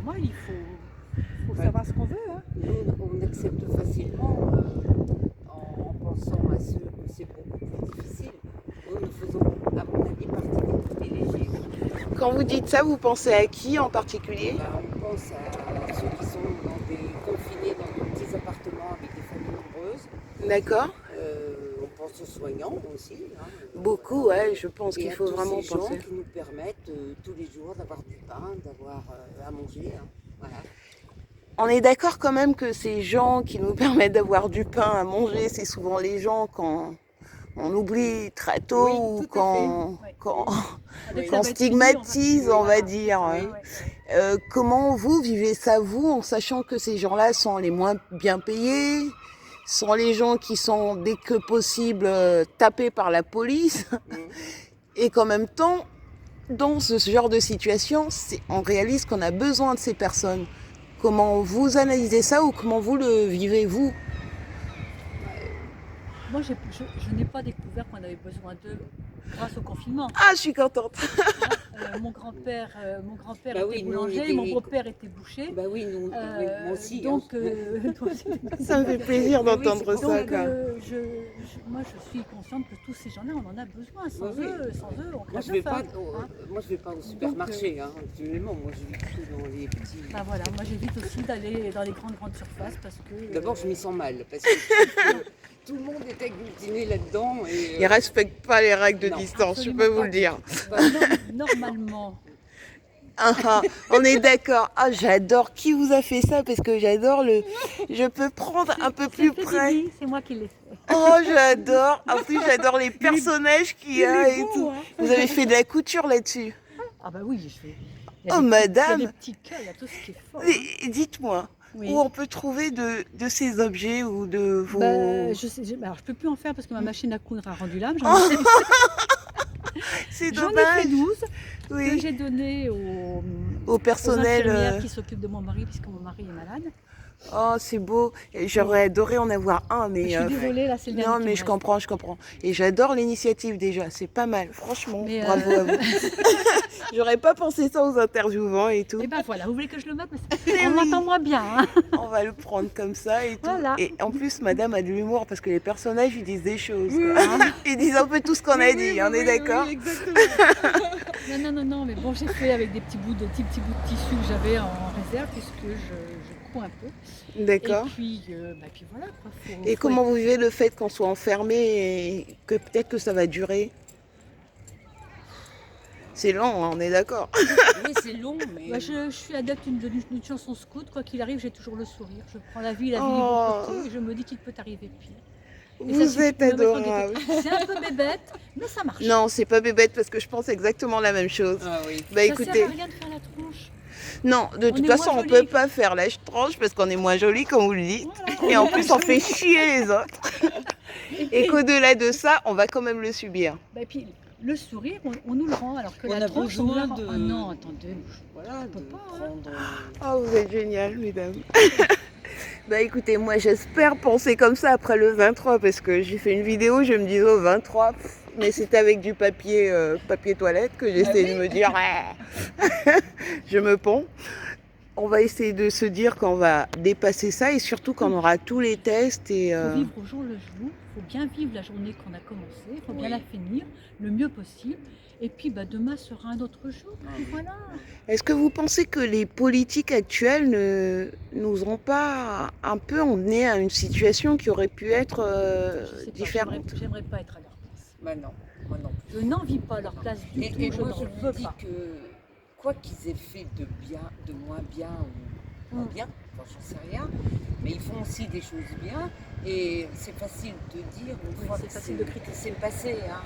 normal, il faut savoir ce qu'on veut. Hein. Nous, on accepte facilement en pensant à ceux que c'est beaucoup plus difficile. Nous faisons, à mon avis, partie des privilégiés. Quand vous dites ça, vous pensez à qui en particulier? On pense à ceux qui sont confinés dans des petits appartements avec des familles nombreuses. D'accord. On pense aux soignants aussi. Hein. Beaucoup, ouais, je pense Et qu'il à faut tous vraiment ces gens penser. qui nous permettent tous les jours d'avoir du pain, d'avoir à manger. Hein. Voilà. On est d'accord quand même que ces gens qui nous permettent d'avoir du pain à manger, c'est souvent les gens quand on oublie très tôt Oui, ou tout à quand, fait. quand, Dès que quand ça on va être fini, stigmatise, on va dire. Ouais. Comment vous vivez ça, vous, en sachant que ces gens-là sont les moins bien payés, sont les gens qui sont, dès que possible, tapés par la police, et qu'en même temps, dans ce genre de situation, on réalise qu'on a besoin de ces personnes. Comment vous analysez ça ou comment vous le vivez, vous? Moi, je n'ai pas découvert qu'on avait besoin d'eux grâce au confinement. Ah, je suis contente. Mon grand-père Bah était oui, nous, boulanger, on était- mon beau-père était boucher. Bah oui, nous, oui, moi aussi. Donc, hein. toi aussi. Ça me fait plaisir Oui, oui, d'entendre c'est pour ça. Donc, Quoi. moi, je suis consciente que tous ces gens-là, on en a besoin. Sans Oui, oui. eux, on Moi, crève je de vais pas, faim. Hein. moi, je vais pas au supermarché, hein, actuellement. Moi, je vis plutôt dans les petits. Enfin, voilà, moi j'évite aussi d'aller dans les grandes surfaces parce que. D'abord, je m'y sens mal parce que tout le monde est agglutiné là-dedans. Et, Ils ne respectent pas les règles de Non, distance, je absolument peux vous pas. le dire. Normalement, On est d'accord. Ah, j'adore. Qui vous a fait ça? Parce que j'adore le. Je peux prendre un peu plus c'était près. Didi, c'est moi qui l'ai fait. Oh, j'adore. En plus, j'adore les personnages qu'il y a et beau, tout. hein. Vous avez fait de la couture là-dessus. Ah bah oui, je fais. Oh, Il y a madame. des petits cœurs, il y a tout ce qui est fort. Hein. Et dites-moi, Oui. où on peut trouver de ces objets ou de vos. Alors je peux plus en faire parce que ma machine à coudre a rendu l'âme. C'est J'en ai dommage. fait 12 que Oui. j'ai donné Au aux personnel. infirmières qui s'occupent de mon mari puisque mon mari est malade. Oh, c'est beau. Et j'aurais adoré en avoir un, mais. Je suis désolée, là c'est le dernier Non, qui mais me je reste. comprends, je comprends. Et j'adore l'initiative déjà, c'est pas mal, franchement. Mais, Bravo à vous. J'aurais pas pensé ça aux interviewants et tout. Et ben voilà, vous voulez que je le mette, mais on m'entend moins bien. Hein. On va le prendre comme ça et tout. Voilà. Et en plus, madame a de l'humour parce que les personnages, ils disent des choses. Oui, Quoi. Ils disent un peu tout ce qu'on a dit, on est d'accord? Oui, exactement. Non, mais bon, j'ai fait avec des petits bouts de tissu que j'avais en réserve puisque je couds un peu. D'accord. Et puis voilà. Quoi, Et comment vous vivez le fait qu'on soit enfermé et que peut-être que ça va durer? C'est long, hein, on est d'accord. Oui, c'est long, mais. Bah, je suis adepte d'une chanson scout. Quoi qu'il arrive, j'ai toujours le sourire. Je prends la vie des Oh. bons côtés et je me dis qu'il peut arriver pire. Et ça Vous suffit êtes de me mettre en adorable. gaieté. C'est un peu bébête, mais ça marche. Non, c'est pas bébête parce que je pense exactement la même chose. Ah oui. Bah Ça écoutez, sert à rien de faire la tronche. non, de On toute est façon, moins on peut jolis. pas faire la tranche parce qu'on est moins joli, comme vous le dites. Voilà. Et en plus, on fait chier les autres. Et qu'au-delà de ça, on va quand même le subir. Bah, et puis le sourire, on nous le rend, alors que On la a tronche, on nous la besoin rend. de- Ah non, attendez. Voilà, peut de pas, hein. prendre. Oh, vous êtes génial, mesdames. Bah écoutez, moi j'espère penser comme ça après le 23 parce que j'ai fait une vidéo, je me disais au 23, mais c'était avec du papier, papier toilette que j'essaie de me dire, je me ponds. On va essayer de se dire qu'on va dépasser ça et surtout qu'on aura tous les tests et Il faut vivre au jour le jour, il faut bien vivre la journée qu'on a commencée, il faut bien la finir le mieux possible. Et puis demain sera un autre jour. Puis voilà. est-ce que vous pensez que les politiques actuelles ne nous ont pas un peu emmenés à une situation qui aurait pu être Je sais pas, différente? j'aimerais pas être à leur place. Bah non, moi non. Je n'envie pas leur place du tout, Et je moi, n'en je veux me dis pas. que quoi qu'ils aient fait de bien, de moins bien ou moins bien, enfin, j'en sais rien, mais ils font aussi des choses bien. Et c'est facile de dire une Oui, fois c'est que facile de critiquer. c'est passé. Hein.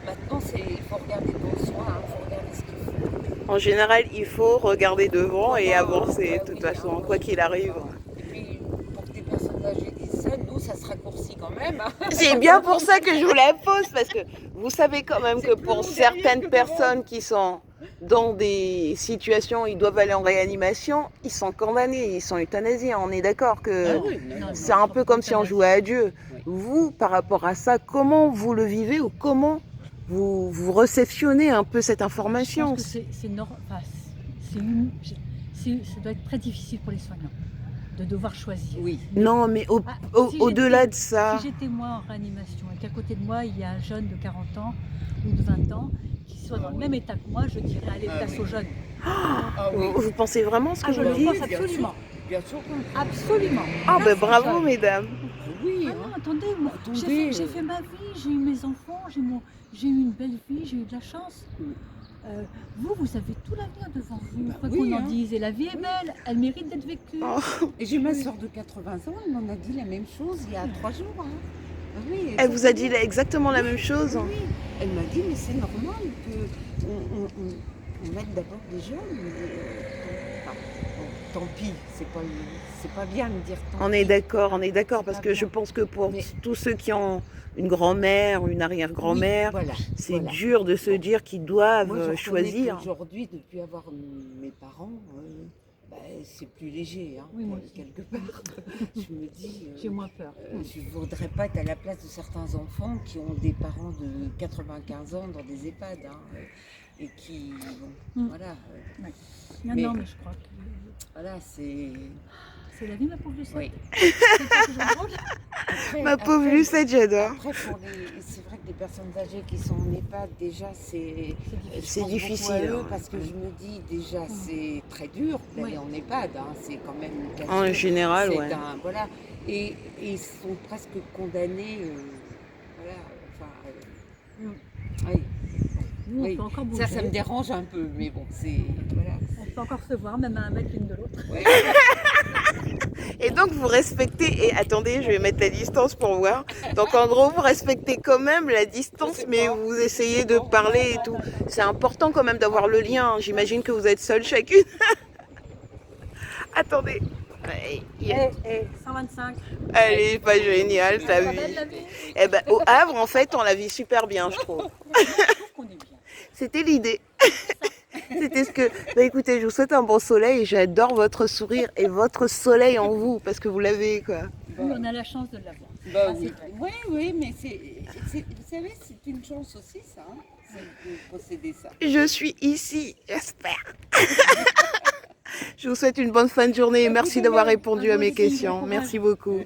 Maintenant, il faut regarder devant soi, il faut regarder ce qu'il faut. En général, il faut regarder devant et Voilà, avancer, bah de toute oui, façon, hein, quoi qu'il arrive. Et puis, pour que des personnes âgées disent ça, nous, ça se raccourcit quand même. Hein. C'est bien pour ça que je vous la pose, parce que vous savez quand même que C'est plus pour long certaines derrière que devant. personnes qui sont dans des situations où ils doivent aller en réanimation, ils sont condamnés, ils sont euthanasiés. On est d'accord que non, c'est un peu comme si on jouait à Dieu. Oui. Vous, par rapport à ça, comment vous le vivez ou comment vous réceptionnez un peu cette Je information? pense que c'est ça doit être très difficile pour les soignants de devoir choisir. Oui. Non, mais Si au-delà j'étais- de ça, Si j'étais moi en réanimation et qu'à côté de moi il y a un jeune de 40 ans ou de 20 ans qui soit dans le même état que moi, je dirais allez, Ah place oui. aux jeunes. Ah oui. vous pensez vraiment ce que Je vous le dites? pense bien absolument. Bien sûr. Absolument. Ah, Place ben aux bravo, jeunes. mesdames. Oui. Ah non, attendez, moi, Attendez, j'ai fait ma vie, j'ai eu mes enfants, j'ai eu une belle vie, j'ai eu de la chance. Vous avez tout l'avenir devant vous, quoi oui, qu'on en hein. dise. Et la vie est belle, elle mérite d'être vécue. Oh. Et j'ai ma soeur de 80 ans, elle m'en a dit la même chose il y a 3 jours. Hein. Ah oui, Elle vous a dit exactement. exactement la même chose? Oui, oui. Elle m'a dit, mais c'est normal que on mette d'abord des jeunes. Enfin, bon, tant pis, c'est pas bien de dire tant On pis. est d'accord, parce pas que je bien. pense que pour Mais- tous ceux qui ont une grand-mère, une arrière-grand-mère, Oui, voilà, c'est voilà. dur de se Bon. dire qu'ils Moi, doivent je reconnais choisir. qu'aujourd'hui, depuis avoir mes parents, c'est plus léger, hein, Oui, moi aussi. quelque part. Je me dis, J'ai moins peur. je ne voudrais pas être à la place de certains enfants qui ont des parents de 95 ans dans des EHPAD, hein, et qui, bon, Mm. voilà, Non, Mais- non, mais je crois que voilà, c'est... c'est la vie, ma pauvre Lucette. Oui. C'est pas toujours drôle. Après- Ma pauvre après- Lucette, j'adore. Après, c'est vrai que les personnes âgées qui sont en EHPAD, déjà, C'est difficile. C'est je pense difficile, beaucoup à eux hein. parce que je me dis, déjà, Mm. c'est très dur d'aller Oui. en EHPAD, hein, c'est quand même une cassure. En général, C'est ouais. voilà. Et ils sont presque condamnés, voilà, enfin, Mm. oui. Nous, on Oui. peut encore bouger. Ça me dérange un peu, mais bon, c'est, voilà. On peut encore se voir, même à 1 mètre l'une de l'autre. Ouais. Et donc vous respectez, et attendez, je vais mettre la distance pour voir. Donc en gros, vous respectez quand même la distance, mais vous essayez de parler et tout. C'est important quand même d'avoir le lien. J'imagine que vous êtes seules chacune. Attendez. Ouais, yeah. 125. Elle est pas géniale ta C'est pas vie. belle la vie. Eh ben, au Havre, en fait, on la vit super bien, je trouve. Je trouve qu'on est bien. C'était l'idée. C'était ce que... Bah écoutez, je vous souhaite un bon soleil et j'adore votre sourire et votre soleil en vous, parce que vous l'avez, quoi. Oui, on a la chance de l'avoir. Bah Ah, oui. c'est vrai. Oui, mais vous savez, c'est une chance aussi, ça, hein, c'est de posséder ça. Je suis ici, j'espère. Je vous souhaite une bonne fin de journée et merci d'avoir répondu à mes questions. Merci beaucoup.